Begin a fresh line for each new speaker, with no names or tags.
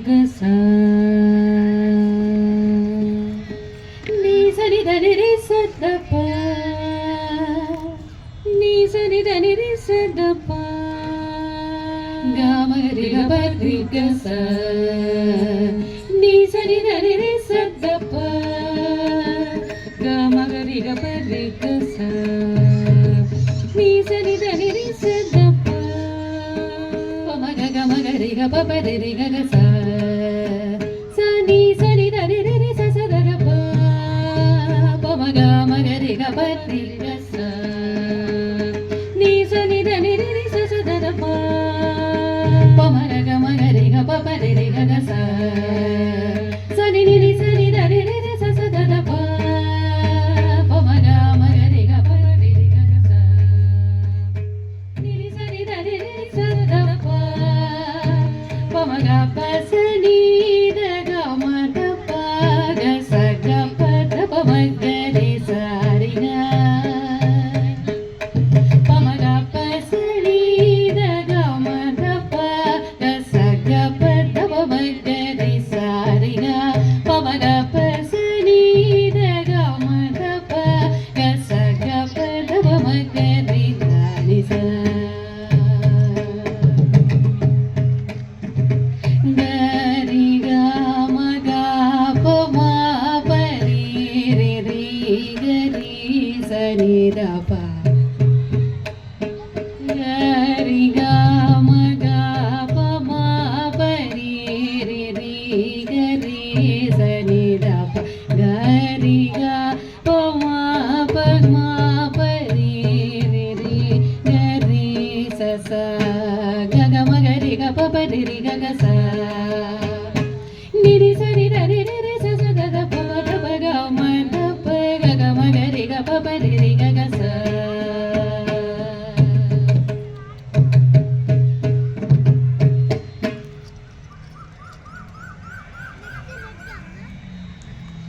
க ச நீ சரி தனி ரி ச த ப நீ சரி தனி ரி ச த ப க ம ரி க ப ரி க ச நீ சரி தனி ரி ச த ப க ம ரி க ப ரி க ச நீ சரி தனி ரி ச த ப ப ம க ம க ரி க ப ப ரி க க ச ச நீ சரி தனி ரி ரி ச ச த த ப ப ம க ம க ரி க ப ரி க ச நீ சரி தனி ரி ரி ச ச த த ப ப ம க ம க ரி க ப ப ரி க க ச ச நீ நீ சரி தனி ரி ரி ச ச த த ப ப ம க ம க ரி க ப ரி க க ச நீ சரி தனி ரி ரி ச த த ப ப ம க ப ச நீ த க ம த ப க ச க ப த ப ம க ரி ச ரி க ப ம க ப ச நீ த க ம த ப க ச க ப த ப ம க ரி ச ரி க ப ம க ப ச நீ த க ம த ப க ச க ப த ப ம க ரி த ரி ச க ரி க ம க ப ம ப ரி ரி ரி க ரி ச நீ த ப க ரி க ம க ப ம ப ரி ரி ரி க ரி ச நீ த ப க ரி க ப ம ப ம ப ரி ரி ரி க ரி ச ச க க ம க ரி க ப ப ரி ரி க க ச நீ ரி ச ரி த ரி ரி ரி ச ச த த ப ப த ப க ம த ப க க ம க ரி க ப ப ரி